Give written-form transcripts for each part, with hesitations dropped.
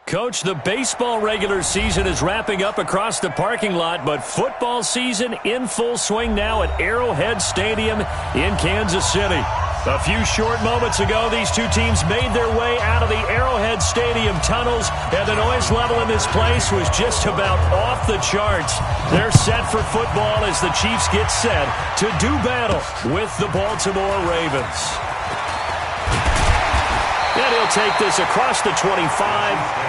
Coach, the baseball regular season is wrapping up across the parking lot, but football season in full swing now at Arrowhead Stadium in Kansas City. A few short moments ago, these two teams made their way out of the Arrowhead Stadium tunnels, and the noise level in this place was just about off the charts. They're set for football as the Chiefs get set to do battle with the Baltimore Ravens. And he'll take this across the 25,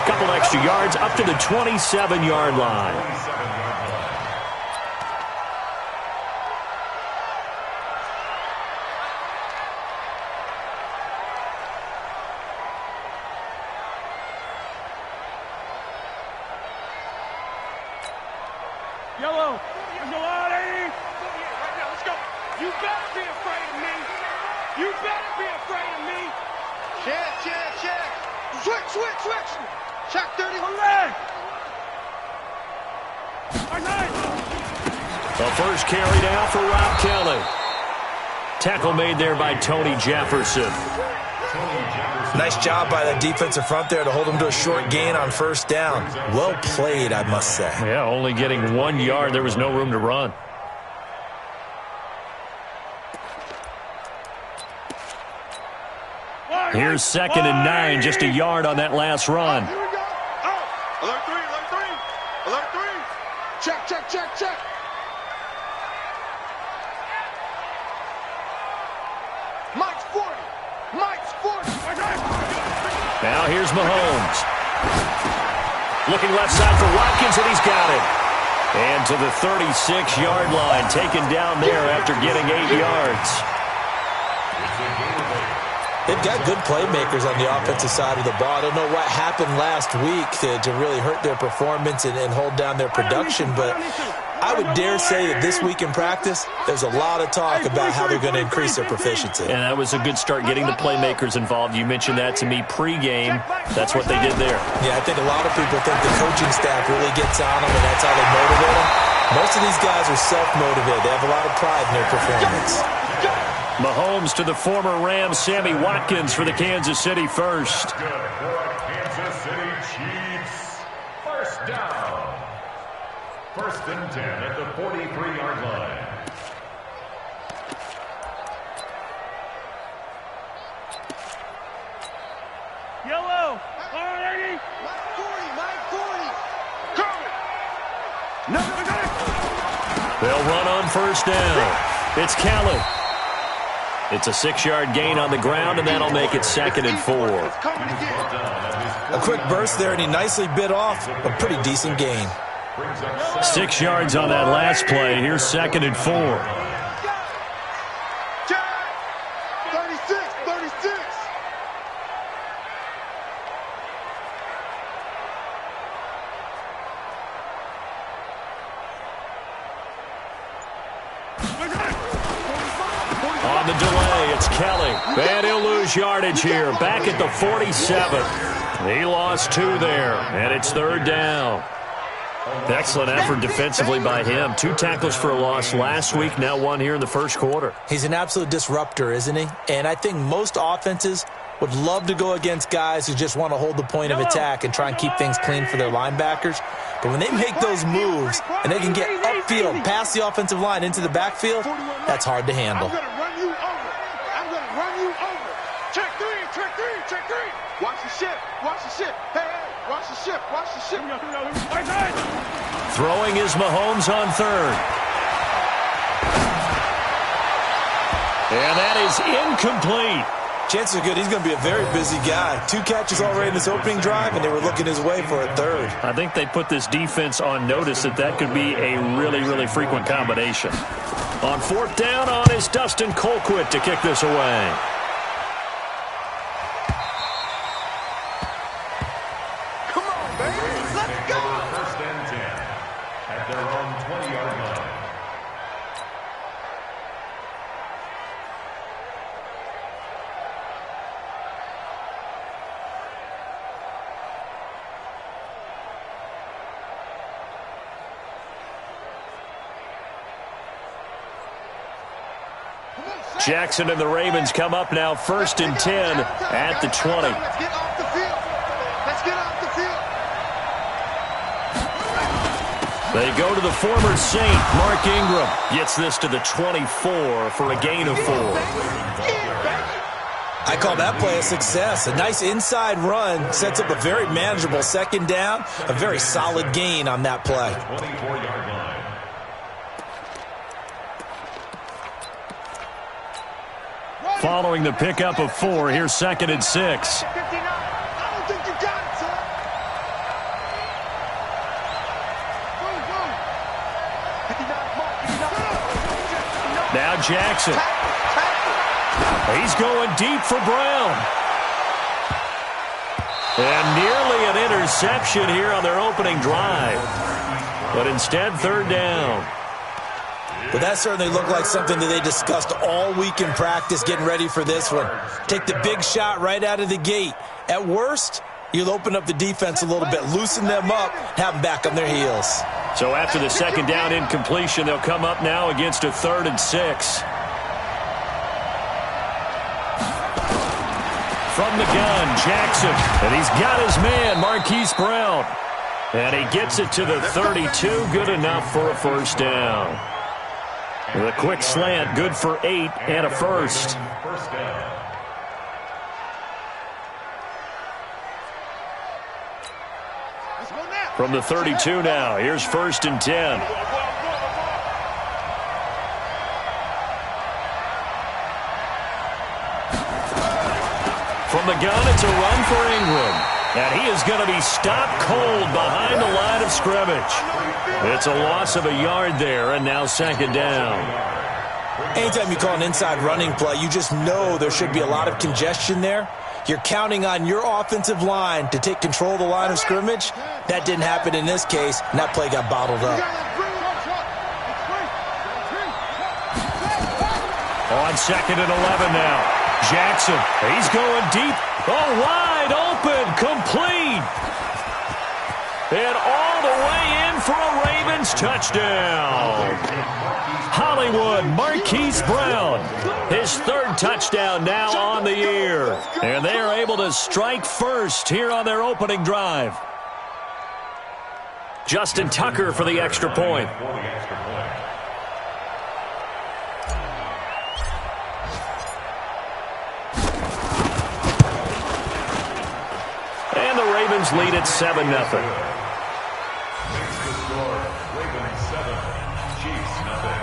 couple extra yards, up to the 27-yard line. Yellow, there's a lot of right now, let's go. You better be afraid of me. You better be afraid of me. Check. Switch. Check 30. The first carry down for Rob Kelly. Tackle made there by Tony Jefferson. Nice job by the defensive front there to hold him to a short gain on first down. Well played, I must say. Yeah, only getting 1 yard. There was no room to run. Here's 2nd and 9, just a yard on that last run. Here we go. Alert three. Check. Mike's 40. Now here's Mahomes. Looking left side for Watkins, and he's got it. And to the 36-yard line, taken down there after getting 8 yards. They've got good playmakers on the offensive side of the ball. I don't know what happened last week to really hurt their performance and hold down their production, but I would dare say that this week in practice, there's a lot of talk about how they're going to increase their proficiency. And that was a good start, getting the playmakers involved. You mentioned that to me pregame. That's what they did there. Yeah, I think a lot of people think the coaching staff really gets on them, and that's how they motivate them. Most of these guys are self-motivated. They have a lot of pride in their performance. Mahomes to the former Rams, Sammy Watkins for the Kansas City first. Kansas City Chiefs. First down. 1st and 10 at the 43-yard line. Yellow. All right, Mike 40. No. They'll run on first down. It's Kelly. It's a 6-yard gain on the ground, and that'll make it 2nd and 4. A quick burst there, and he nicely bit off a pretty decent gain. 6 yards on that last play. Here's 2nd and 4. 36. On the delay, it's Kelly. And he'll lose yardage here. Back at the 47. He lost 2 there, and it's 3rd down. Excellent effort defensively by him. 2 tackles for a loss last week, now 1 here in the first quarter. He's an absolute disruptor, isn't he? And I think most offenses would love to go against guys who just want to hold the point of attack and try and keep things clean for their linebackers. But when they make those moves and they can get upfield, past the offensive line into the backfield, that's hard to handle. I'm going to run you over. Check three. Watch the ship. Hey, watch the ship. Throwing is Mahomes on 3rd. And that is incomplete. Chances are good he's going to be a very busy guy. 2 catches already in this opening drive, and they were looking his way for a 3rd. I think they put this defense on notice that could be a really, really frequent combination. On 4th down on is Dustin Colquitt to kick this away. Come on, baby. Let's go. 1st and 10 at their own 20-yard line. Jackson and the Ravens come up now 1st and 10 at the 20. Let's get off the field. Let's get off the field. They go to the former Saint. Mark Ingram gets this to the 24 for a gain of 4. I call that play a success. A nice inside run sets up a very manageable 2nd down. A very solid gain on that play. 24-yard line. Following the pickup of 4, here's 2nd and 6. 59. I don't think you got it, son. Boom, boom. 59, Mark, 59. Now Jackson. He's going deep for Brown. And nearly an interception here on their opening drive. But instead, 3rd down. But that certainly looked like something that they discussed all week in practice getting ready for this one. Take the big shot right out of the gate. At worst, you'll open up the defense a little bit, loosen them up, have them back on their heels. So after the 2nd down incompletion, they'll come up now against a 3rd and 6. From the gun, Jackson. And he's got his man, Marquise Brown. And he gets it to the 32. Good enough for a 1st down. The quick slant, good for 8 and a 1st. First down. From the 32 now, here's 1st and 10. From the gun, it's a run for Ingram. And he is going to be stopped cold behind the line of scrimmage. It's a loss of a yard there, and now 2nd down. Anytime you call an inside running play, you just know there should be a lot of congestion there. You're counting on your offensive line to take control of the line of scrimmage. That didn't happen in this case, and that play got bottled up. On 2nd and 11 now. Jackson, he's going deep. Oh, wide open, complete. And all the way in for a Ravens touchdown. Hollywood, Marquise Brown. His 3rd touchdown now on the year. And they are able to strike first here on their opening drive. Justin Tucker for the extra point. And the Ravens lead at 7-0. Makes the score Ravens 7, Chiefs nothing.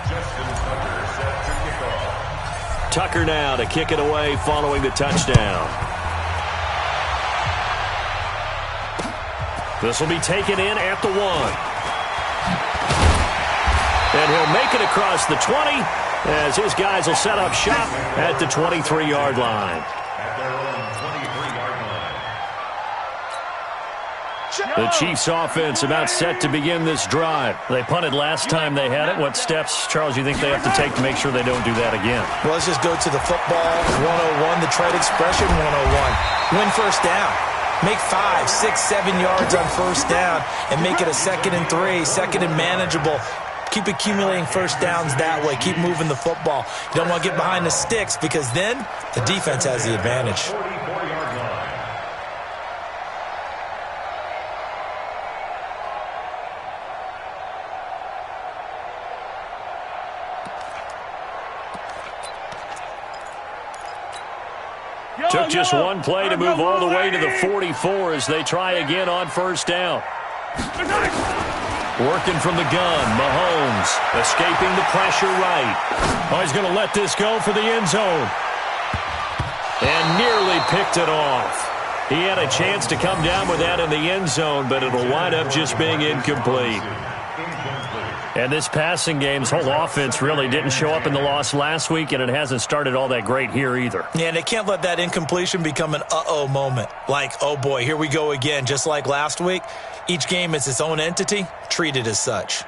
Justin Tucker set to kick off. Tucker now to kick it away following the touchdown. This will be taken in at the 1. And he'll make it across the 20 as his guys will set up shop at the 23-yard line. At their own 23-yard line. The Chiefs offense about set to begin this drive. They punted last time they had it. What steps, Charles, you think they have to take to make sure they don't do that again? Well, let's just go to the football 101, the trade expression 101. Win 1st down. Make 5, 6, 7 yards on 1st down and make it a 2nd and 3, 2nd and manageable. Keep accumulating 1st downs that way. Keep moving the football. You don't want to get behind the sticks because then the defense has the advantage. 44-yard line. Took just one play to move all the way to the 44 as they try again on 1st down. Working from the gun, Mahomes escaping the pressure right. Oh, he's going to let this go for the end zone. And nearly picked it off. He had a chance to come down with that in the end zone, but it'll wind up just being incomplete. And this passing game's whole offense really didn't show up in the loss last week, and it hasn't started all that great here either. Yeah, and they can't let that incompletion become an uh-oh moment. Like, oh boy, here we go again. Just like last week, each game is its own entity, treated as such.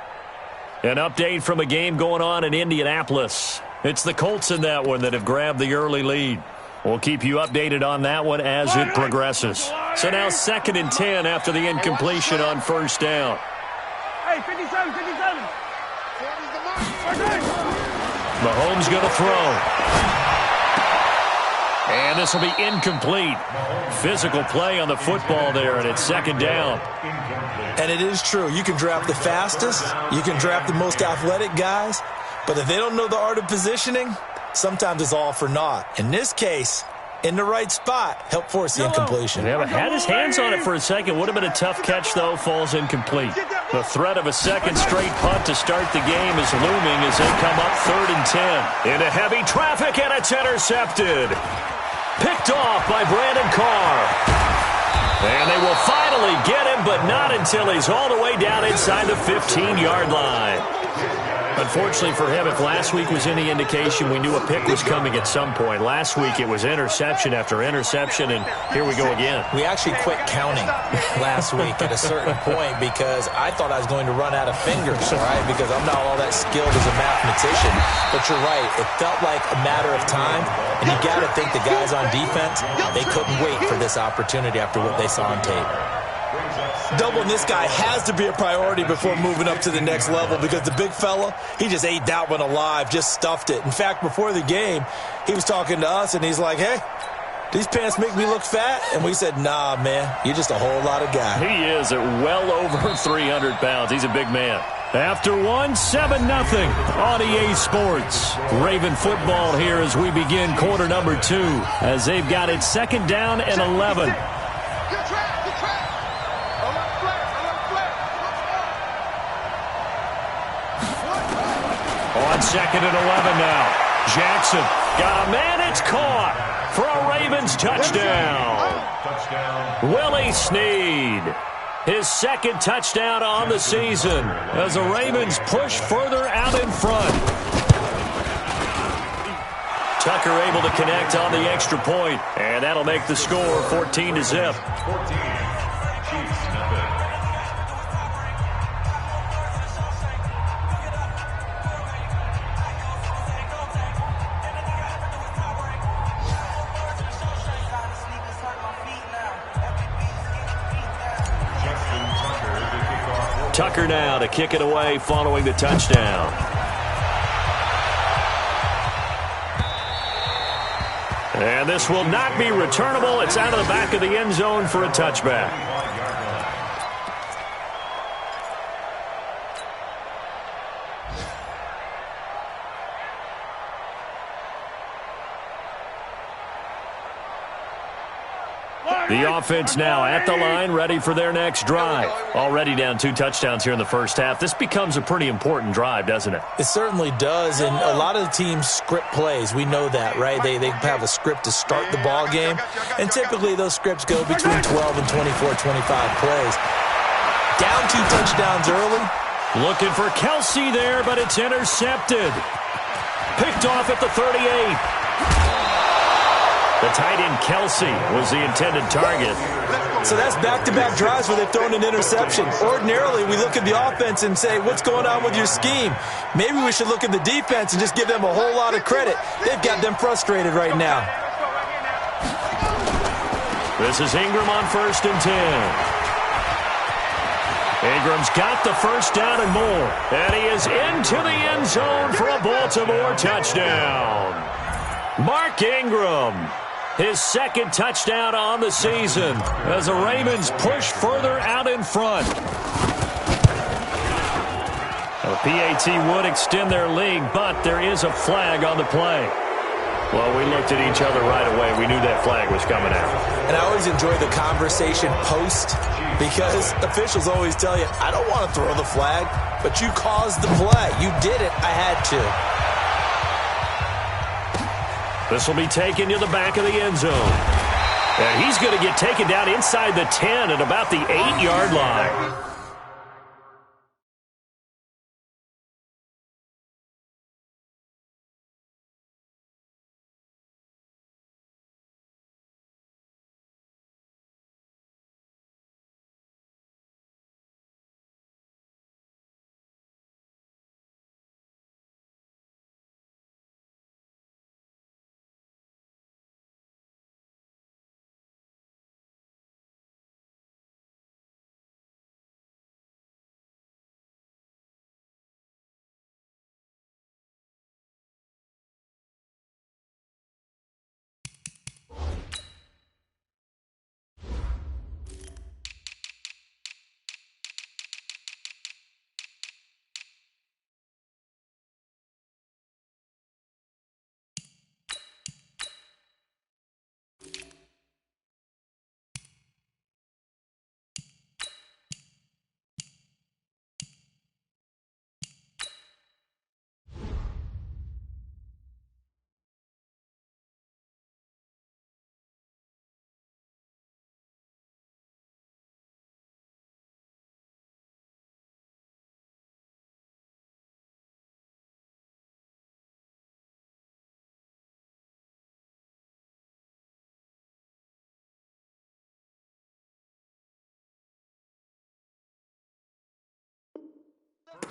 An update from a game going on in Indianapolis. It's the Colts in that one that have grabbed the early lead. We'll keep you updated on that one as it progresses. So now 2nd and 10 after the incompletion on first down. Hey, 57, 57. Mahomes going to throw. And this will be incomplete. Physical play on the football there, and it's 2nd down. And it is true. You can draft the fastest. You can draft the most athletic guys. But if they don't know the art of positioning, sometimes it's all for naught. In this case, in the right spot, help force the incompletion. Yeah, but had his hands on it for a second. Would have been a tough catch, though. Falls incomplete. The threat of a second straight punt to start the game is looming as they come up 3rd and 10. Into heavy traffic, and it's intercepted. Picked off by Brandon Carr. And they will finally get him, but not until he's all the way down inside the 15-yard line. Unfortunately for him, if last week was any indication, we knew a pick was coming at some point. Last week it was interception after interception, and here we go again. We actually quit counting last week at a certain point because I thought I was going to run out of fingers, right? Because I'm not all that skilled as a mathematician. But you're right. It felt like a matter of time, and you got to think the guys on defense, they couldn't wait for this opportunity after what they saw on tape. Doubling this guy has to be a priority before moving up to the next level because the big fella, he just ate that one alive, just stuffed it. In fact, before the game, he was talking to us, and he's like, hey, these pants make me look fat? And we said, nah, man, you're just a whole lot of guy. He is at well over 300 pounds. He's a big man. After one, 7-0 on EA Sports. Raven football here as we begin quarter number 2 as they've got it 2nd down and 11. On 2nd and 11 now. Jackson got a man. It's caught for a Ravens touchdown. Willie Snead. His 2nd touchdown on the season as the Ravens push further out in front. Tucker able to connect on the extra point, and that'll make the score 14-0. Tucker now to kick it away following the touchdown. And this will not be returnable. It's out of the back of the end zone for a touchback. The offense now at the line, ready for their next drive. Already down 2 touchdowns here in the first half. This becomes a pretty important drive, doesn't it? It certainly does, and a lot of the teams script plays. We know that, right? They have a script to start the ball game, and typically those scripts go between 12 and 24, 25 plays. Down 2 touchdowns early. Looking for Kelsey there, but it's intercepted. Picked off at the 38. The tight end Kelsey was the intended target. So that's back-to-back drives where they've thrown an interception. Ordinarily, we look at the offense and say, what's going on with your scheme? Maybe we should look at the defense and just give them a whole lot of credit. They've got them frustrated right now. This is Ingram on 1st and 10. Ingram's got the first down and more. And he is into the end zone for a Baltimore touchdown. Mark Ingram. His 2nd touchdown on the season as the Ravens push further out in front. The PAT would extend their lead, but there is a flag on the play. Well, we looked at each other right away. We knew that flag was coming out. And I always enjoy the conversation post because officials always tell you, I don't want to throw the flag, but you caused the play. You did it. I had to. This will be taken to the back of the end zone. And he's going to get taken down inside the 10 at about the 8-yard line.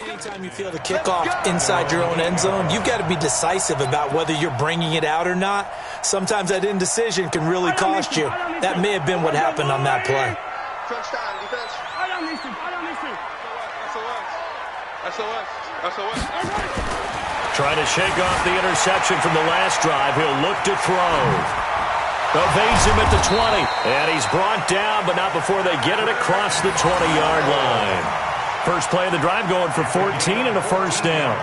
Anytime you feel the kickoff inside your own end zone, you've got to be decisive about whether you're bringing it out or not. Sometimes that indecision can really cost you. That may have been what happened on that play. Trying to shake off the interception from the last drive. He'll look to throw. Evades him at the 20. And he's brought down, but not before they get it across the 20-yard line. First play of the drive going for 14 and a first down.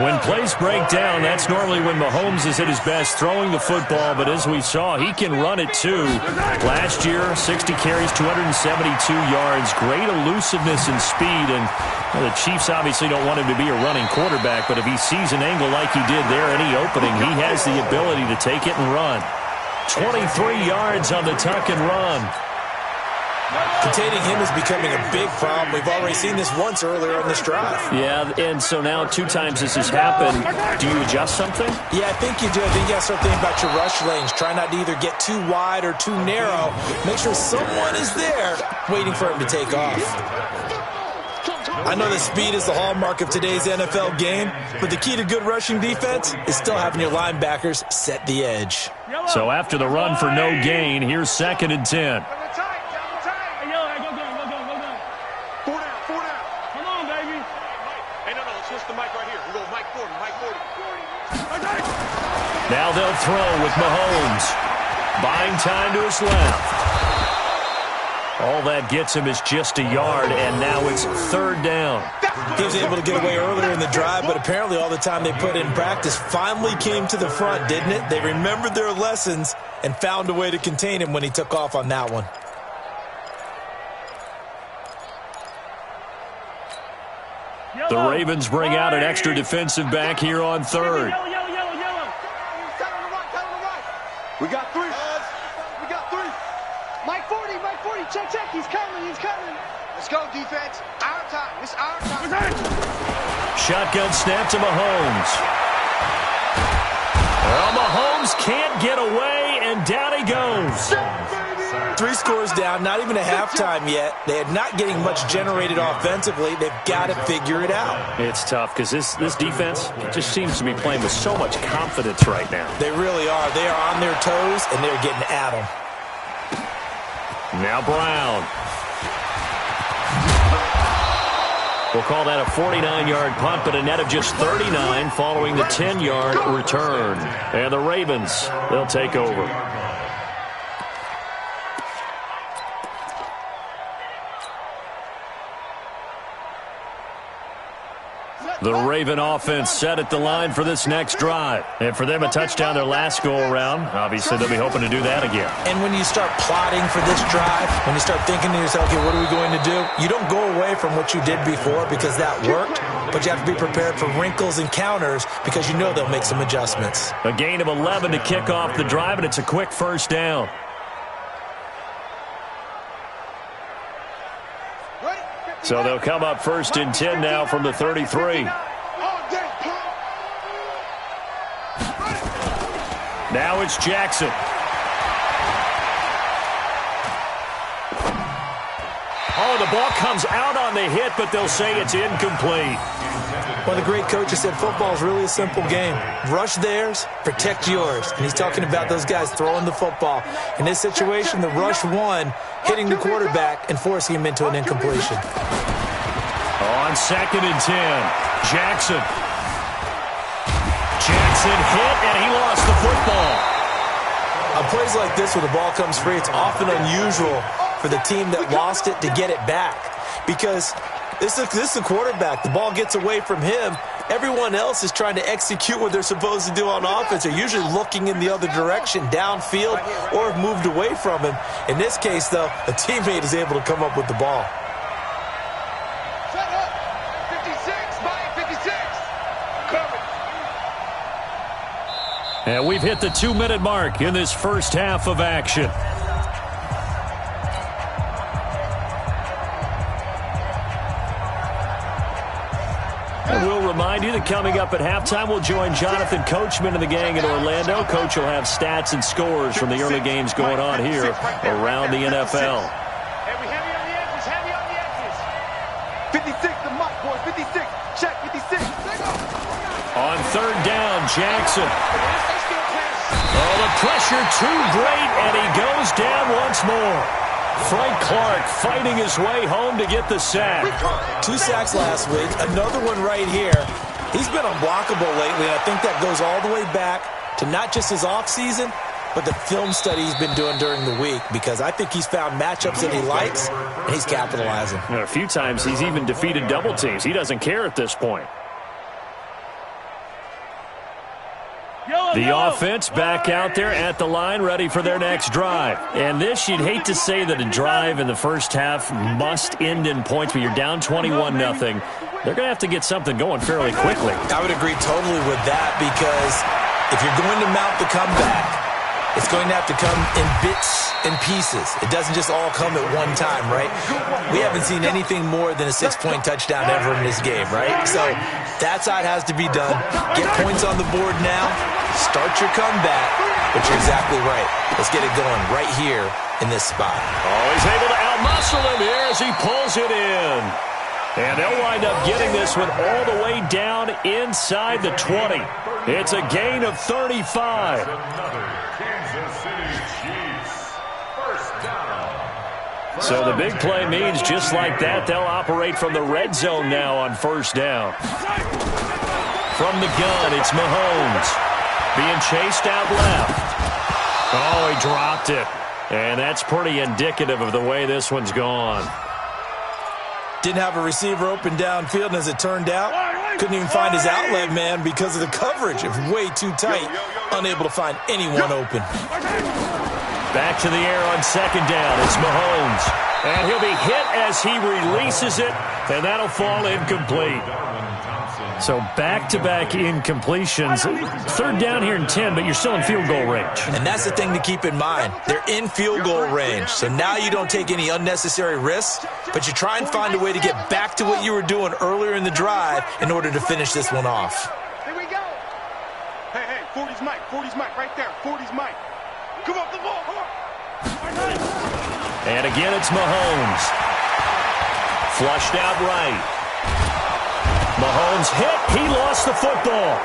When plays break down, that's normally when Mahomes is at his best throwing the football, but as we saw, he can run it too. Last year, 60 carries, 272 yards, great elusiveness and speed, and the Chiefs obviously don't want him to be a running quarterback, but if he sees an angle like he did there, any opening, he has the ability to take it and run. 23 yards on the tuck and run. Containing him is becoming a big problem. We've already seen this once earlier in this drive. Yeah, and so now 2 times this has happened. Do you adjust something? Yeah, I think you do. I think you got to start thinking about your rush lanes. Try not to either get too wide or too narrow. Make sure someone is there waiting for him to take off. I know that speed is the hallmark of today's NFL game, but the key to good rushing defense is still having your linebackers set the edge. So after the run for no gain, here's 2nd and 10. Now they'll throw with Mahomes. Buying time to his left. All that gets him is just a yard, and now it's 3rd down. He was able to get away earlier in the drive, but apparently all the time they put in practice finally came to the front, didn't it? They remembered their lessons and found a way to contain him when he took off on that one. The Ravens bring out an extra defensive back here on 3rd. We got 3. We got 3. Mike 40, check, he's coming. Let's go, defense. Our time, it's our time. Shotgun snap to Mahomes. Well, Mahomes can't get away, and down he goes. 3 scores down, not even a halftime yet. They are not getting much generated offensively. They've got to figure it out. It's tough because this defense just seems to be playing with so much confidence right now. They really are. They are on their toes, and they're getting at them. Now Brown. We'll call that a 49-yard punt, but a net of just 39 following the 10-yard return. And the Ravens, they'll take over. The Raven offense set at the line for this next drive. And for them, a touchdown their last go-around. Obviously, they'll be hoping to do that again. And when you start plotting for this drive, when you start thinking to yourself, okay, what are we going to do? You don't go away from what you did before because that worked, but you have to be prepared for wrinkles and counters because you know they'll make some adjustments. A gain of 11 to kick off the drive, and it's a quick first down. So they'll come up 1st and 10 now from the 33. Now it's Jackson. Oh, the ball comes out on the hit, but they'll say it's incomplete. One of the great coaches said football is really a simple game. Rush theirs, protect yours. And he's talking about those guys throwing the football. In this situation, the rush won, hitting the quarterback and forcing him into an incompletion. On 2nd and 10, Jackson. Jackson hit, and he lost the football. On plays like this where the ball comes free, it's often unusual for the team that lost it to get it back. Because this is a quarterback. The ball gets away from him. Everyone else is trying to execute what they're supposed to do on offense. They're usually looking in the other direction, downfield, or have moved away from him. In this case, though, a teammate is able to come up with the ball. Shut up. 56, Mike, 56. Cover. And we've hit the 2-minute mark in this first half of action. And we'll remind you that coming up at halftime, we'll join Jonathan Coachman and the gang in Orlando. Coach will have stats and scores from the early games going on here around the NFL. Heavy on the edges, heavy on the edges. 56 to Mike, boys. On third down, Jackson. Oh, the pressure too great, and he goes down once more. Frank Clark fighting his way home to get the sack. 2 sacks last week, another one right here. He's been unblockable lately, and I think that goes all the way back to not just his offseason, but the film study he's been doing during the week, because I think he's found matchups that he likes, and he's capitalizing. And a few times he's even defeated double teams. He doesn't care at this point. The offense back out there at the line, ready for their next drive. And this, you'd hate to say that a drive in the first half must end in points, but you're down 21-0. They're going to have to get something going fairly quickly. I would agree totally with that, because if you're going to mount the comeback, it's going to have to come in bits and pieces. It doesn't just all come at one time, right? We haven't seen anything more than a 6-point touchdown ever in this game, right? So that's how it has to be done. Get points on the board now. Start your comeback. But you're exactly right. Let's get it going right here in this spot. Oh, he's able to outmuscle him here as he pulls it in. And they'll wind up getting this one all the way down inside the 20. It's a gain of 35. So the big play means just like that, they'll operate from the red zone now on first down. From the gun, it's Mahomes. Being chased out left. Oh, he dropped it. And that's pretty indicative of the way this one's gone. Didn't have a receiver open downfield, and as it turned out, couldn't even find his outlet man because of the coverage. It was way too tight, unable to find anyone open. Back to the air on second down. It's Mahomes. And he'll be hit as he releases it, and that'll fall incomplete. So back-to-back incompletions. Third down here in 10, but you're still in field goal range. And that's the thing to keep in mind. They're in field goal range. So now you don't take any unnecessary risks, but you try and find a way to get back to what you were doing earlier in the drive in order to finish this one off. Here we go. Hey, 40's Mike. 40's Mike right there. 40's Mike. Come up the ball. And again, it's Mahomes. Flushed out right. Mahomes hit. He lost the football.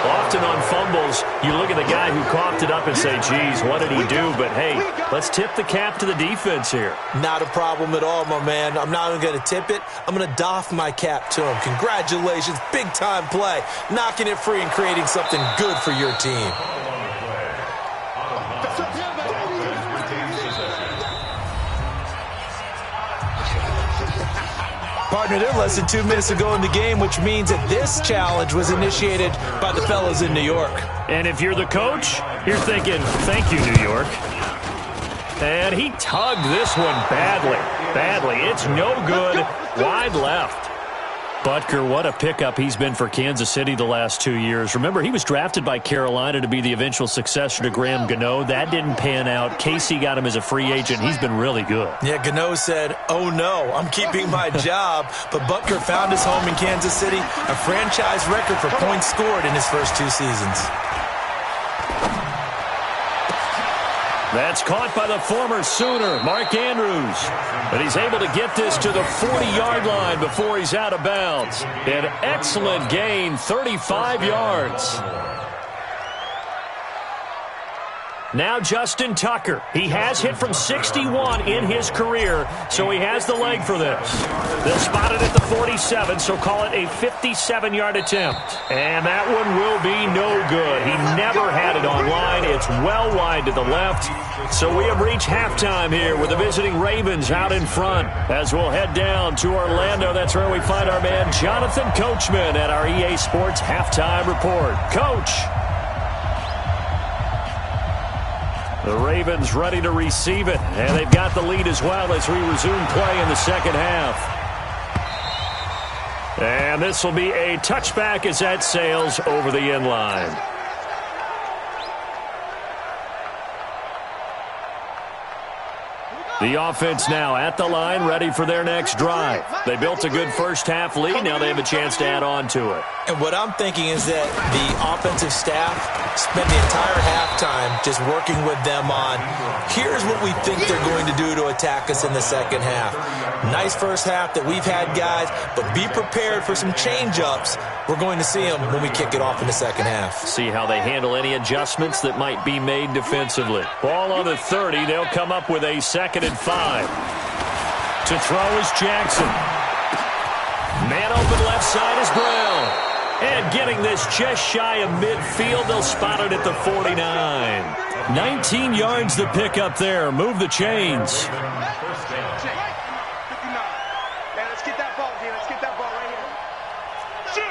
Often on fumbles, you look at the guy who coughed it up and say, geez, what did he do? But, hey, let's tip the cap to the defense here. Not a problem at all, my man. I'm not even going to tip it. I'm going to doff my cap to him. Congratulations. Big-time play. Knocking it free and creating something good for your team. Partner, they're less than 2 minutes ago in the game, which means that this challenge was initiated by the fellas in New York. And if you're the coach, you're thinking, thank you, New York. And he tugged this one badly. It's no good. Wide left. Butker, what a pickup he's been for Kansas City the last 2 years. Remember, he was drafted by Carolina to be the eventual successor to Graham Gano. That didn't pan out. Casey got him as a free agent. He's been really good. Yeah, Gano said, oh no, I'm keeping my job. But Butker found his home in Kansas City, a franchise record for points scored in his first 2 seasons. That's caught by the former Sooner, Mark Andrews. And he's able to get this to the 40-yard line before he's out of bounds. An excellent gain, 35 yards. Now Justin Tucker. He has hit from 61 in his career, so he has the leg for this. They'll spot it at the 47, so call it a 57-yard attempt. And that one will be no good. He never had it on line. It's well wide to the left. So we have reached halftime here with the visiting Ravens out in front. As we'll head down to Orlando, that's where we find our man Jonathan Coachman at our EA Sports Halftime Report. Coach. The Ravens ready to receive it, and they've got the lead as well as we resume play in the second half. And this will be a touchback as that sails over the end line. The offense now at the line, ready for their next drive. They built a good first half lead. Now they have a chance to add on to it. And what I'm thinking is that the offensive staff spent the entire halftime just working with them on, here's what we think they're going to do to attack us in the second half. Nice first half that we've had, guys, but be prepared for some change-ups. We're going to see them when we kick it off in the second half. See how they handle any adjustments that might be made defensively. Ball on the 30. They'll come up with a 2nd and 5. To throw is Jackson. Man open left side is Brown. And getting this just shy of midfield, they'll spot it at the 49. 19 yards to pick up there. Move the chains. Let's get that ball here. Let's get that ball right here. Shoot.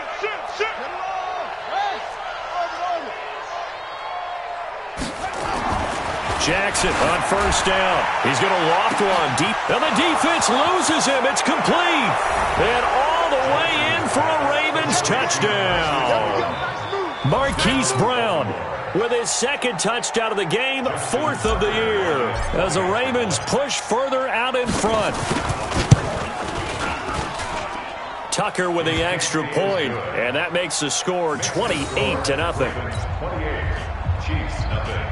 Jackson on first down. He's going to loft one deep. And the defense loses him. It's complete. And all the way in for a Ravens touchdown. Marquise Brown with his 2nd touchdown of the game, 4th of the year, as the Ravens push further out in front. Tucker with the extra point, and that makes the score 28-0. 28. Chiefs, nothing.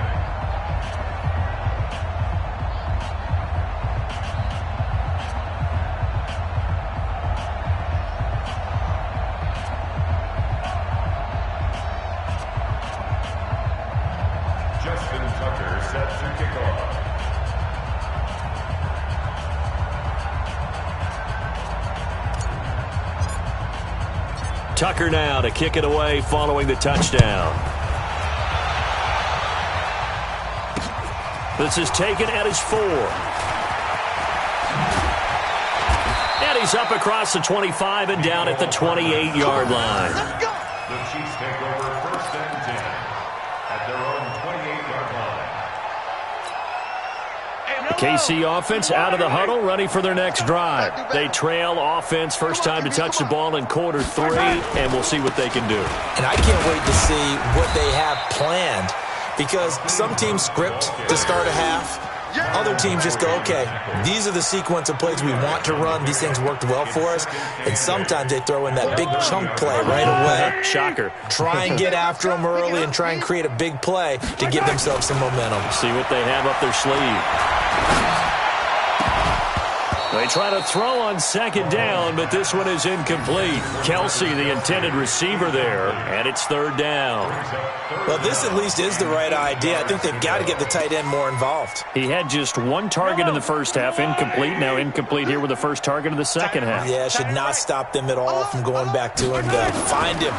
Tucker set to kick off. Tucker now to kick it away following the touchdown. This is taken at his 4. And he's up across the 25 and down at the 28-yard line. Let's go. The Chiefs take over 1st and 10 at their own 28-yard line. KC offense out of the huddle, ready for their next drive. They trail offense, first time to touch the ball in quarter 3, and we'll see what they can do. And I can't wait to see what they have planned, because some teams script to start a half. Other teams just go, okay, these are the sequence of plays we want to run. These things worked well for us. And sometimes they throw in that big chunk play right away. Shocker. Try and get after them early and try and create a big play to give themselves some momentum. See what they have up their sleeve. They try to throw on 2nd down, but this one is incomplete. Kelsey, the intended receiver there, and it's 3rd down. Well, this at least is the right idea. I think they've got to get the tight end more involved. He had just 1 target in the first half, incomplete. Now incomplete here with the first target of the second half. Yeah, should not stop them at all from going back to him to find him.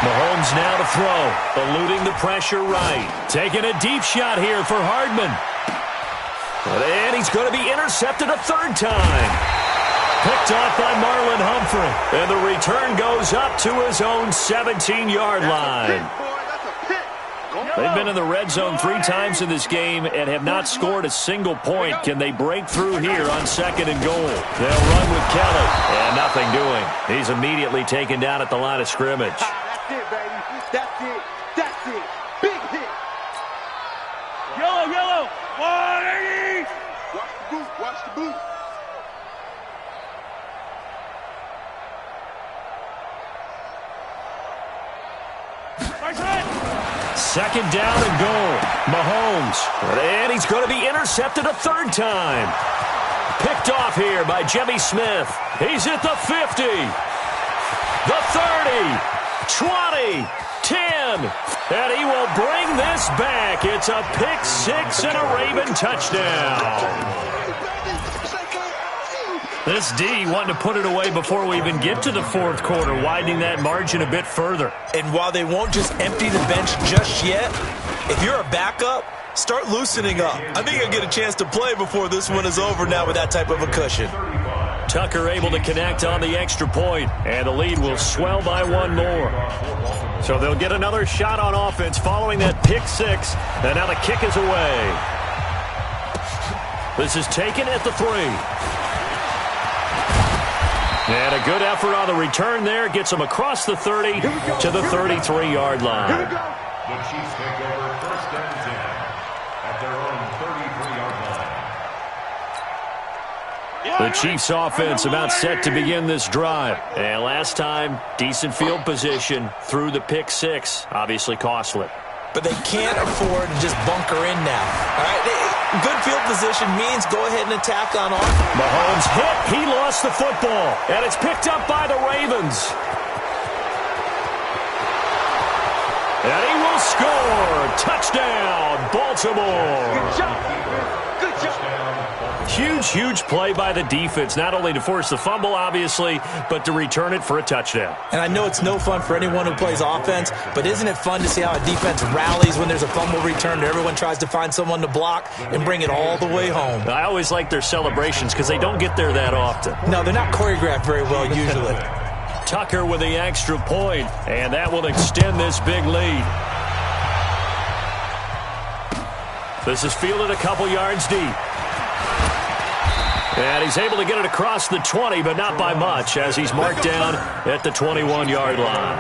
Mahomes now to throw, eluding the pressure right. Taking a deep shot here for Hardman. And he's going to be intercepted a 3rd time. Picked off by Marlon Humphrey. And the return goes up to his own 17-yard line. They've been in the red zone 3 times in this game and have not scored a single point. Can they break through here on 2nd and goal? They'll run with Kelly. And nothing doing. He's immediately taken down at the line of scrimmage. That's it, baby. That's it. Big hit. Yellow. 180. Watch the boot. Second down and goal. Mahomes. And he's going to be intercepted a 3rd time. Picked off here by Jimmy Smith. He's at the 50. The 30. 20. 10. And he will bring this back. It's a pick 6 and a Raven touchdown. This D wanting to put it away before we even get to the 4th quarter, widening that margin a bit further. And while they won't just empty the bench just yet, if you're a backup, start loosening up. I think you'll get a chance to play before this one is over now with that type of a cushion. Tucker able to connect on the extra point, and the lead will swell by 1 more. So they'll get another shot on offense following that pick 6, and now the kick is away. This is taken at the 3. And a good effort on the return there. Gets them across the 30 to the 33-yard line. The Chiefs take over 1st and 10 at their own 33-yard The Chiefs offense about set to begin this drive. And last time, decent field position through the pick six. Obviously costly. But they can't afford to just bunker in now. All right, good field position means go ahead and attack on off. Mahomes hit. He lost the football. And it's picked up by the Ravens. And he will score. Touchdown, Baltimore. Good job. Good job. Huge play by the defense, not only to force the fumble, obviously, but to return it for a touchdown. And I know it's no fun for anyone who plays offense, but isn't it fun to see how a defense rallies when there's a fumble return and everyone tries to find someone to block and bring it all the way home? I always like their celebrations because they don't get there that often. No, they're not choreographed very well usually. Tucker with the extra point, and that will extend this big lead. This is fielded a couple yards deep. And he's able to get it across the 20, but not by much, as he's marked down at the 21-yard line.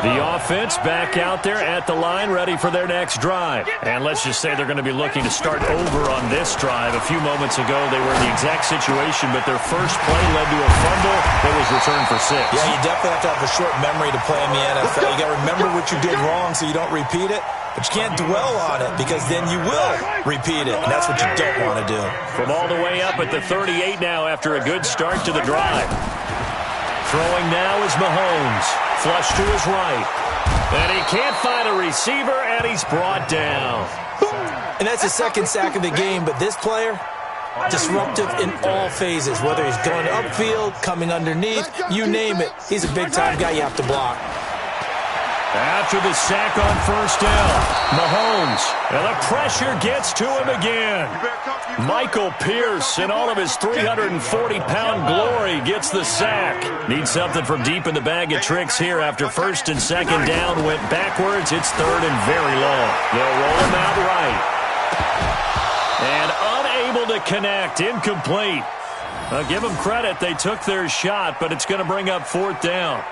The offense back out there at the line, ready for their next drive. And let's just say they're going to be looking to start over on this drive. A few moments ago, they were in the exact situation, but their first play led to a fumble that was returned for 6. Yeah, you definitely have to have a short memory to play in the NFL. You got to remember what you did wrong so you don't repeat it. But you can't dwell on it because then you will repeat it, and that's what you don't want to do. From all the way up at the 38 now after a good start to the drive. Throwing now is Mahomes. Flush to his right. And he can't find a receiver, and he's brought down. And that's the second sack of the game, but this player, disruptive in all phases, whether he's going upfield, coming underneath, you name it. He's a big-time guy you have to block. After the sack on first down, Mahomes, and the pressure gets to him again. Michael Pierce, in all of his 340-pound glory, gets the sack. Needs something from deep in the bag of tricks here after first and second down went backwards. It's third and very long. They'll roll him out right. And unable to connect, incomplete. Give them credit, they took their shot, but it's going to bring up fourth down.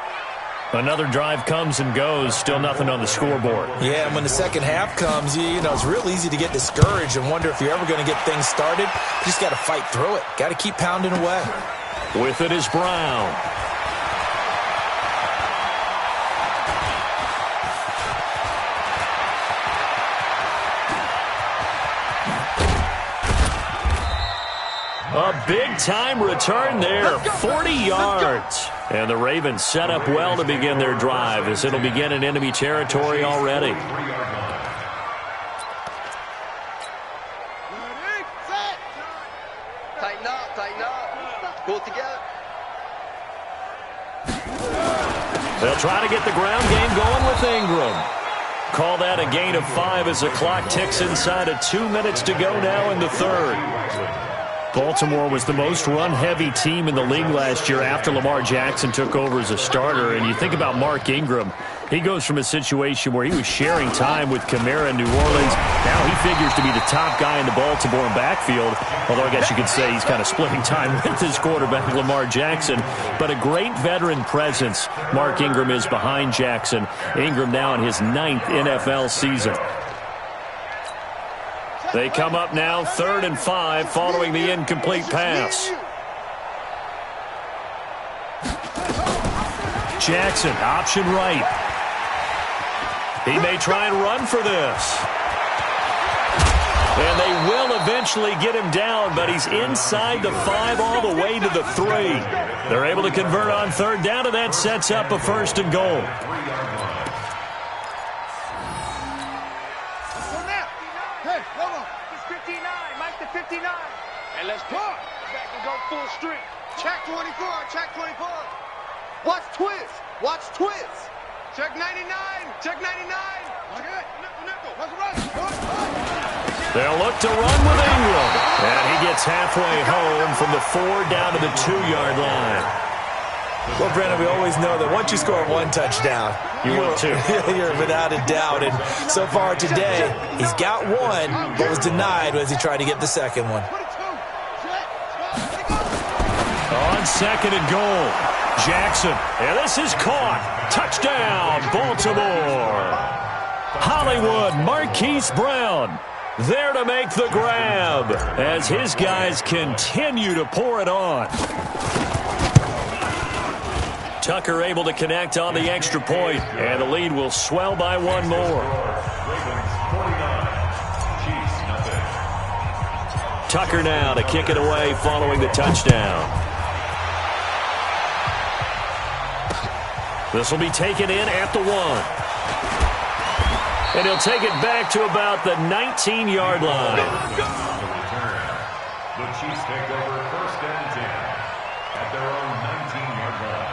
Another drive comes and goes, still nothing on the scoreboard. Yeah, and when the second half comes, you know, it's real easy to get discouraged and wonder if you're ever going to get things started. You just got to fight through it. Got to keep pounding away. With it is Brown. A big-time return there, 40 yards. And the Ravens set up well to begin their drive as it'll begin in enemy territory already. Tighten up. Pull it together. They'll try to get the ground game going with Ingram. Call that a gain of 5 as the clock ticks inside of 2 minutes to go now in the third. Baltimore was the most run-heavy team in the league last year after Lamar Jackson took over as a starter. And you think about Mark Ingram, he goes from a situation where he was sharing time with Kamara in New Orleans. Now he figures to be the top guy in the Baltimore backfield, although I guess you could say he's kind of splitting time with his quarterback, Lamar Jackson. But a great veteran presence Mark Ingram is behind Jackson. Ingram now in his 9th NFL season. They come up now 3rd and 5 following the incomplete pass. Jackson, option right. He may try and run for this. And they will eventually get him down, but he's inside the 5 all the way to the 3. They're able to convert on 3rd down, and that sets up a 1st and goal. And let's go. Back and go full strength. Check 24. Check 24. Watch twist. Watch twist. Check 99. Check 99. They'll look to run with Ingram. And he gets halfway home from the 4 down to the 2-yard line. Well, Brandon, we always know that once you score 1 touchdown, you're without a doubt. And so far today, he's got 1, but was denied as he tried to get the second one. On 2nd and goal, Jackson. And this is caught. Touchdown, Baltimore. Hollywood, Marquise Brown. There to make the grab as his guys continue to pour it on. Tucker able to connect on the extra point, and the lead will swell by one more. Tucker now to kick it away following the touchdown. This will be taken in at the 1. And he'll take it back to about the 19-yard line. The Chiefs take over 1st and 10 at their own 19-yard line.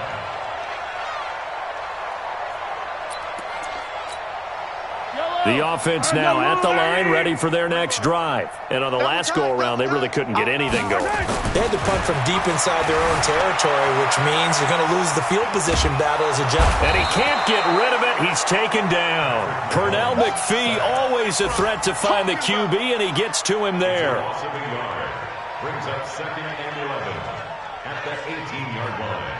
The offense now at the line, ready for their next drive. And on the last go-around, they really couldn't get anything going. They had to punt from deep inside their own territory, which means you're going to lose the field position battle as a general. And he can't get rid of it. He's taken down. Pernell McPhee, always a threat to find the QB, and he gets to him there. Brings up 2nd and 11 at the 18-yard line.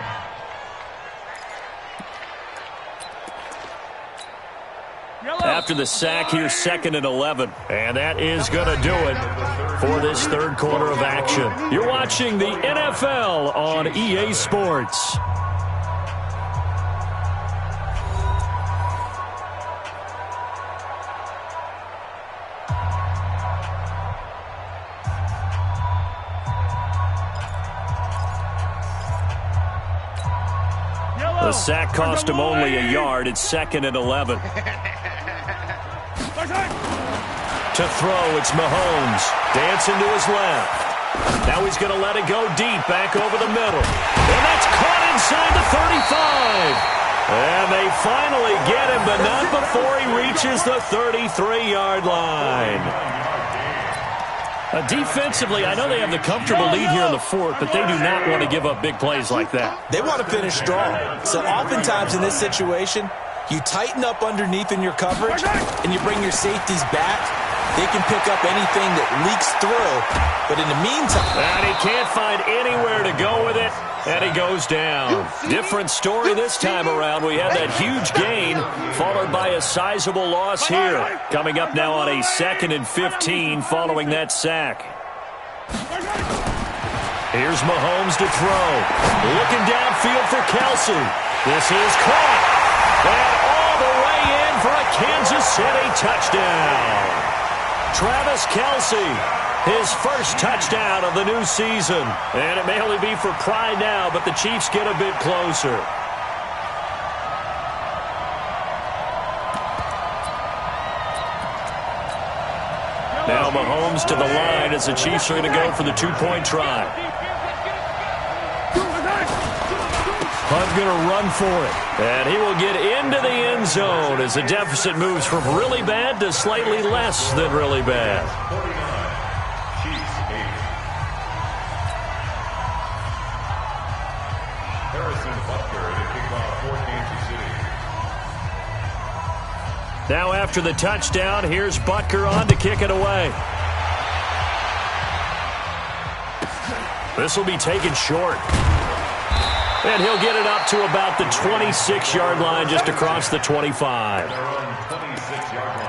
After the sack, here's 2nd and 11. And that is going to do it for this third quarter of action. You're watching the NFL on EA Sports. The sack cost him only a yard. It's 2nd and 11. To throw, it's Mahomes. Dancing to his left. Now he's going to let it go deep, back over the middle. And that's caught inside the 35. And they finally get him, but not before he reaches the 33-yard line. Defensively, I know they have the comfortable lead here in the 4th, but they do not want to give up big plays like that. They want to finish strong. So oftentimes in this situation, you tighten up underneath in your coverage, and you bring your safeties back. They can pick up anything that leaks through, but in the meantime... And he can't find anywhere to go with it, and he goes down. Different story this time around. We had that huge gain, followed by a sizable loss here. Coming up now on a 2nd and 15 following that sack. Here's Mahomes to throw. Looking downfield for Kelsey. This is caught. And all the way in for a Kansas City touchdown. Travis Kelsey, his first touchdown of the new season. And it may only be for pride now, but the Chiefs get a bit closer. Now Mahomes to the line as the Chiefs are going to go for the 2-point try. Hunt going to run for it. And he will get into the end zone as the deficit moves from really bad to slightly less than really bad. 49, Chiefs 8. Harrison Butker to kick off for Kansas City. Now after the touchdown, here's Butker on to kick it away. This will be taken short. And he'll get it up to about the 26-yard line, just across the 25. Their own 26-yard line.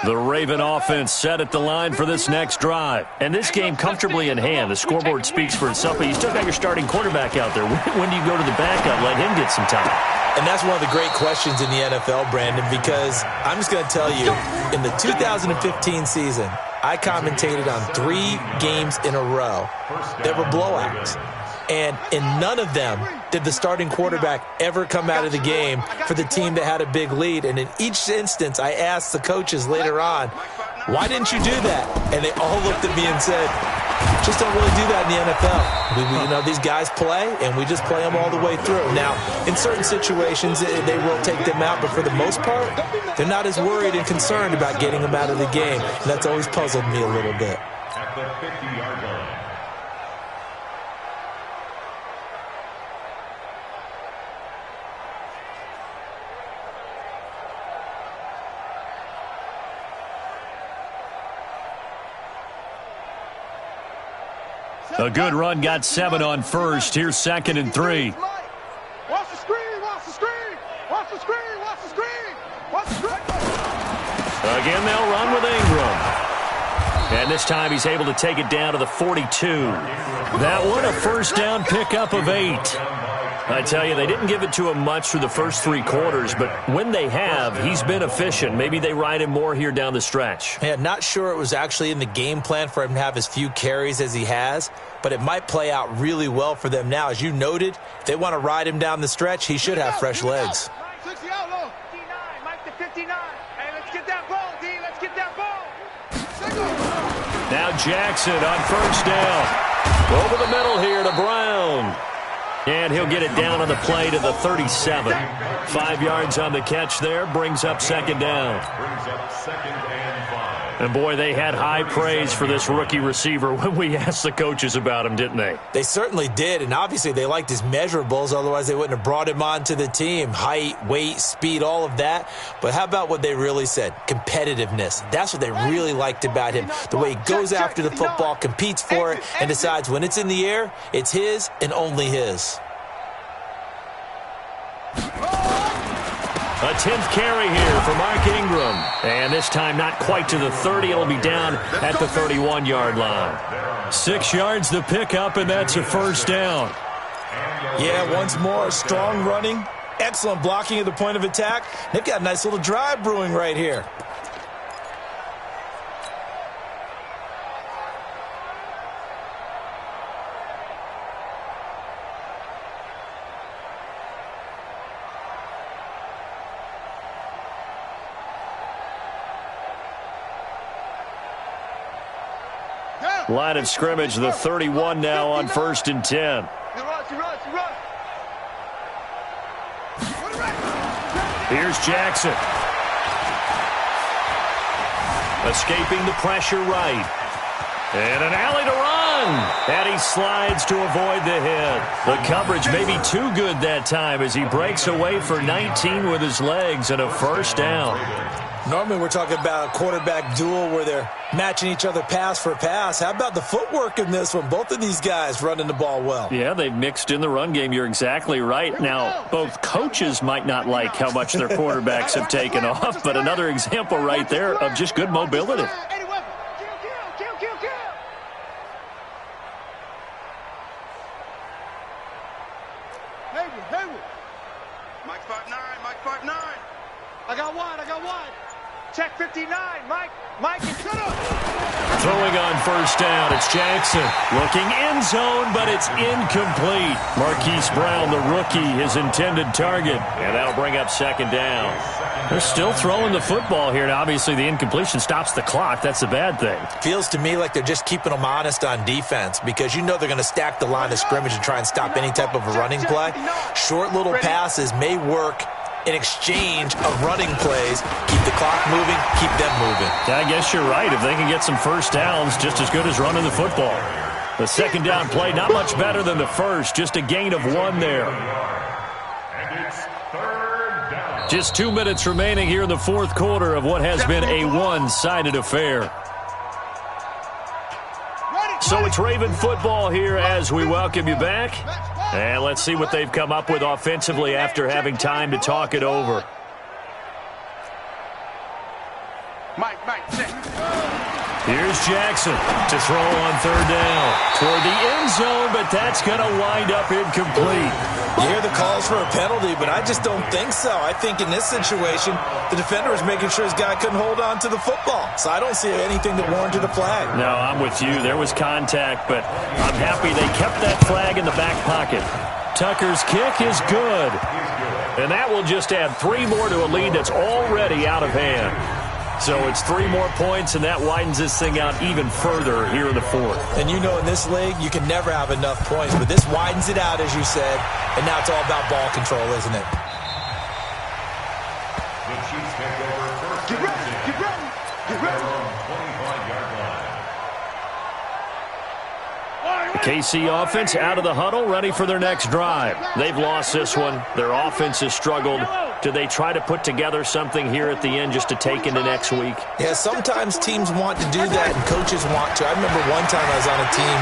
The Raven offense set at the line for this next drive. And this game comfortably in hand. The scoreboard speaks for itself, but you still got your starting quarterback out there. When do you go to the backup, let him get some time? And that's one of the great questions in the NFL, Brandon, because I'm just going to tell you, in the 2015 season, I commentated on 3 games in a row that were blowouts. And in none of them did the starting quarterback ever come out of the game for the team that had a big lead. And in each instance, I asked the coaches later on, why didn't you do that? And they all looked at me and said, just don't really do that in the NFL. These guys play, and we just play them all the way through. Now, in certain situations, they will take them out, but for the most part, they're not as worried and concerned about getting them out of the game. And that's always puzzled me a little bit. At the 50-yard line. A good run got 7 on first. Here's 2nd and 3. Watch the screen, watch the screen, watch the screen, watch the screen, watch the screen. Again, they'll run with Ingram. And this time he's able to take it down to the 42. That one, a first down pickup of 8. I tell you, they didn't give it to him much through the first 3 quarters, but when they have, he's been efficient. Maybe they ride him more here down the stretch. Yeah, not sure it was actually in the game plan for him to have as few carries as he has, but it might play out really well for them now. As you noted, if they want to ride him down the stretch, he should have fresh legs. 60 out low. 59, Mike to 59. Hey, let's get that ball, D. Let's get that ball. Now Jackson on first down. Over the middle here to Brown. And he'll get it down on the play to the 37. 5 yards on the catch there. Brings up 2nd down. And boy, they had high praise for this rookie receiver when we asked the coaches about him, didn't they? They certainly did, and obviously they liked his measurables. Otherwise, they wouldn't have brought him onto the team. Height, weight, speed, all of that. But how about what they really said? Competitiveness. That's what they really liked about him. The way he goes after the football, competes for it, and decides when it's in the air, it's his and only his. A 10th carry here for Mark Ingram. And this time not quite to the 30. It'll be down at the 31-yard line. 6 yards the pickup, and that's a first down. Yeah, once more, strong running, excellent blocking at the point of attack. They've got a nice little drive brewing right here. Line of scrimmage, the 31 now on 1st and 10. Here's Jackson. Escaping the pressure right. And an alley to run. And he slides to avoid the hit. The coverage may be too good that time as he breaks away for 19 with his legs and a first down. Normally we're talking about a quarterback duel where they're matching each other pass for pass. How about the footwork in this one? Both of these guys running the ball well. Yeah, they've mixed in the run game. You're exactly right. Now, both coaches might not like how much their quarterbacks have taken off, but another example right there of just good mobility. Mike 5'9", Mike 5'9". I got wide. Check 59, Mike, it's good up. Throwing on first down, it's Jackson. Looking end zone, but it's incomplete. Marquise Brown, the rookie, his intended target. And that'll bring up 2nd down. They're still throwing the football here. Now, obviously, the incompletion stops the clock. That's the bad thing. Feels to me like they're just keeping them honest on defense because you know they're going to stack the line of scrimmage and try and stop any type of a running play. Short little passes may work in exchange of running plays. Keep the clock moving, keep them moving. Yeah, I guess you're right. If they can get some first downs, just as good as running the football. The 2nd down play, not much better than the first. Just a gain of 1 there. And it's 3rd down. Just 2 minutes remaining here in the 4th quarter of what has been a one-sided affair. So it's Raven football here as we welcome you back. And let's see what they've come up with offensively after having time to talk it over. Mike, check. Here's Jackson to throw on 3rd down. Toward the end zone, but that's going to wind up incomplete. You hear the calls for a penalty, but I just don't think so. I think in this situation, the defender was making sure his guy couldn't hold on to the football. So I don't see anything that warranted a flag. No, I'm with you. There was contact, but I'm happy they kept that flag in the back pocket. Tucker's kick is good. And that will just add 3 more to a lead that's already out of hand. So it's 3 more points, and that widens this thing out even further here in the 4th. And you know in this league, you can never have enough points, but this widens it out, as you said, and now it's all about ball control, isn't it? The Chiefs take over first. Get ready. 25-yard line. The KC offense out of the huddle, ready for their next drive. They've lost this one. Their offense has struggled. Do they try to put together something here at the end just to take into next week? Yeah, sometimes teams want to do that and coaches want to. I remember one time I was on a team,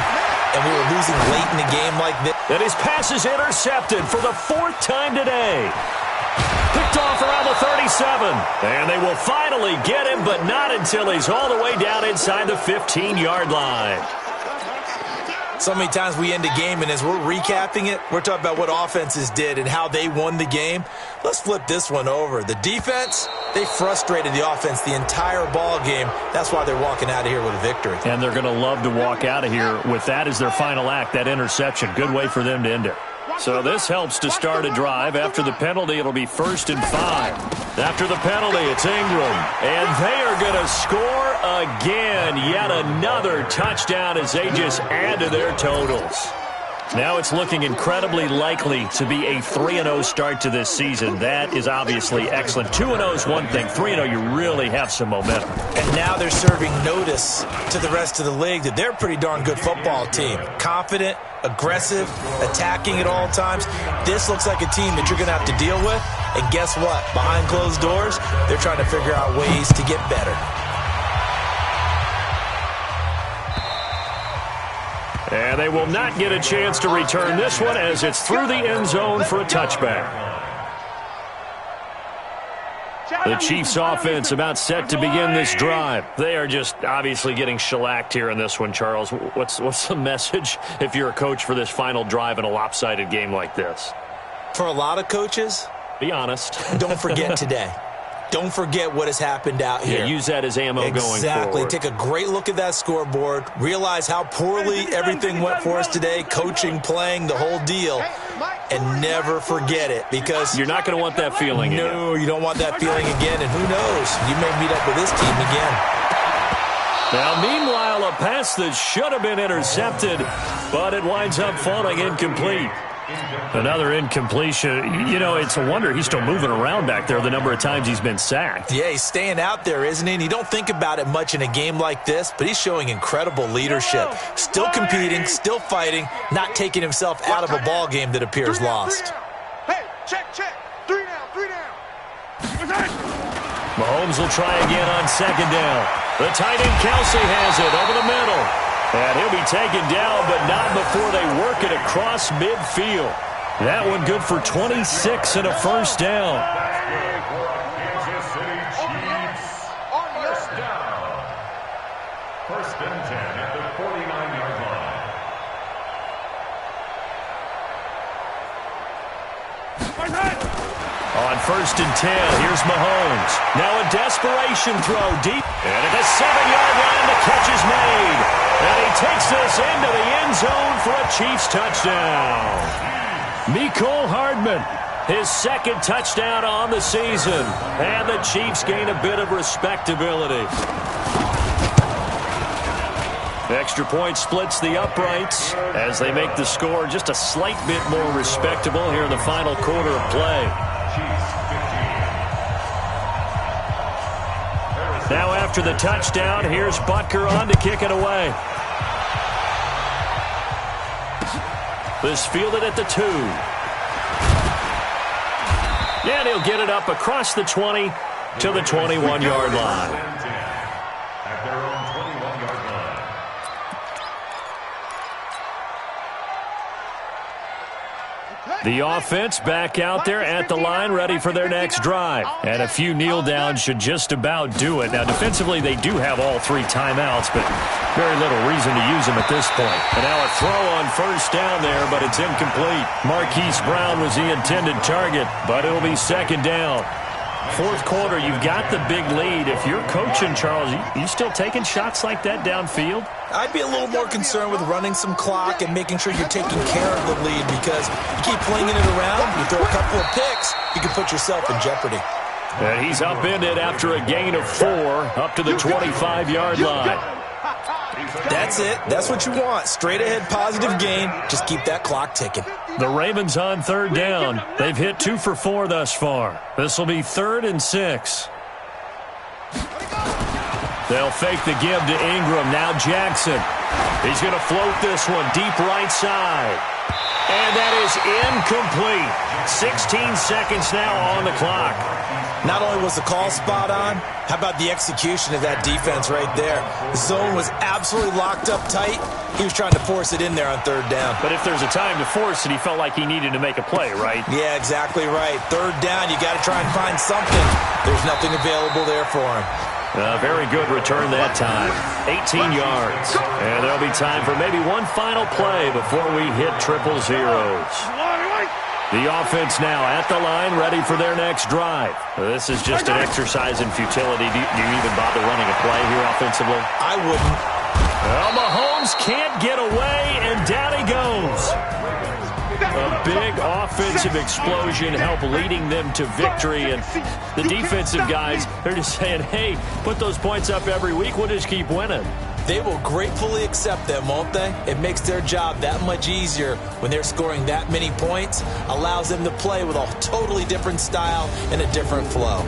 and and we were losing late in the game like this. And his pass is intercepted for the 4th time today. Picked off around the 37. And they will finally get him, but not until he's all the way down inside the 15-yard line. So many times we end a game, and as we're recapping it, we're talking about what offenses did and how they won the game. Let's flip this one over. The defense, they frustrated the offense the entire ball game. That's why they're walking out of here with a victory. And they're going to love to walk out of here with that as their final act, that interception. Good way for them to end it. So this helps to start a drive. After the penalty, it'll be 1st and 5. After the penalty, it's Ingram. And they are going to score again. Yet another touchdown as they just add to their totals. Now it's looking incredibly likely to be a 3-0 start to this season. That is obviously excellent. 2-0 is one thing. 3-0, you really have some momentum. And now they're serving notice to the rest of the league that they're a pretty darn good football team. Confident, aggressive, attacking at all times. This looks like a team that you're going to have to deal with. And guess what? Behind closed doors, they're trying to figure out ways to get better. And they will not get a chance to return this one as it's through the end zone for a touchback. The Chiefs offense about set to begin this drive. They are just obviously getting shellacked here in this one, Charles. What's the message if you're a coach for this final drive in a lopsided game like this? For a lot of coaches, be honest. Don't forget today. Don't forget what has happened out here. Yeah, use that as ammo going forward. Exactly. Take a great look at that scoreboard. Realize how poorly everything went for us today. Coaching, playing, the whole deal. And never forget it, because you're not going to want that feeling again. No, you don't want that feeling again. And who knows? You may meet up with this team again. Now, meanwhile, a pass that should have been intercepted, but it winds up falling incomplete. Another incompletion. You know, it's a wonder he's still moving around back there the number of times he's been sacked. Yeah, he's staying out there, isn't he? And you don't think about it much in a game like this, but he's showing incredible leadership. Still competing, still fighting, not taking himself out of a ball game that appears lost. Hey, check. 3 down. Mahomes will try again on 2nd down. The tight end Kelsey has it over the middle. And he'll be taken down, but not before they work it across midfield. That one good for 26 and a 1st down. First and 10 at the 49-yard line. On 1st and 10, here's Mahomes. Now a desperation throw deep. And at the 7-yard line, the catch is made. And he takes this into the end zone for a Chiefs touchdown. Mecole Hardman, his 2nd touchdown on the season. And the Chiefs gain a bit of respectability. Extra point splits the uprights as they make the score just a slight bit more respectable here in the final quarter of play. Now after the touchdown, here's Butker on to kick it away. This fielded at the 2. And he'll get it up across the 20 to the 21-yard line. At their own 21-yard line. The offense back out there at the line, ready for their next drive. And a few kneel downs should just about do it. Now, defensively, they do have all 3 timeouts, but very little reason to use them at this point. And now a throw on 1st down there, but it's incomplete. Marquise Brown was the intended target, but it'll be 2nd down. 4th quarter, you've got the big lead. If you're coaching, Charles, you still taking shots like that downfield? I'd be a little more concerned with running some clock and making sure you're taking care of the lead, because you keep flinging it around, you throw a couple of picks, you can put yourself in jeopardy. And he's upended after a gain of 4 up to the 25-yard line. That's it. That's what you want. Straight ahead positive gain. Just keep that clock ticking. The Ravens on 3rd down. They've hit 2 for 4 thus far. This will be 3rd and 6. They'll fake the give to Ingram. Now Jackson. He's going to float this one deep right side. And that is is incomplete. 16 seconds now on the clock. Not only was the call spot on, how about the execution of that defense right there? The zone was absolutely locked up tight. He was trying to force it in there on third down. But if there's a time to force it, he felt like he needed to make a play, right? Yeah, exactly right. Third down, you got to try and find something. There's nothing available there for him. A very good return that time. 18 yards. And there'll be time for maybe one final play before we hit triple zeros. The offense now at the line, ready for their next drive. This is just an exercise in futility. Do you even bother running a play here offensively? I wouldn't. Well, Mahomes can't get away, and down he goes. A big offensive explosion helped leading them to victory. And the defensive guys, they're just saying, hey, put those points up every week. We'll just keep winning. They will gratefully accept them, won't they? It makes their job that much easier when they're scoring that many points. Allows them to play with a totally different style and a different flow.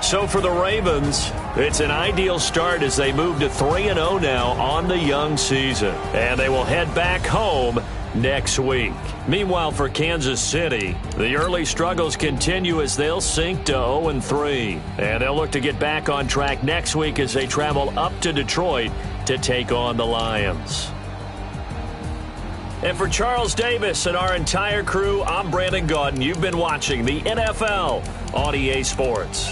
So for the Ravens, it's an ideal start as they move to 3-0 now on the young season. And they will head back home next week. Meanwhile, for Kansas City, the early struggles continue as they'll sink to 0-3. And they'll look to get back on track next week as they travel up to Detroit to take on the Lions. And for Charles Davis and our entire crew, I'm Brandon Gaudin. You've been watching the NFL on EA Sports.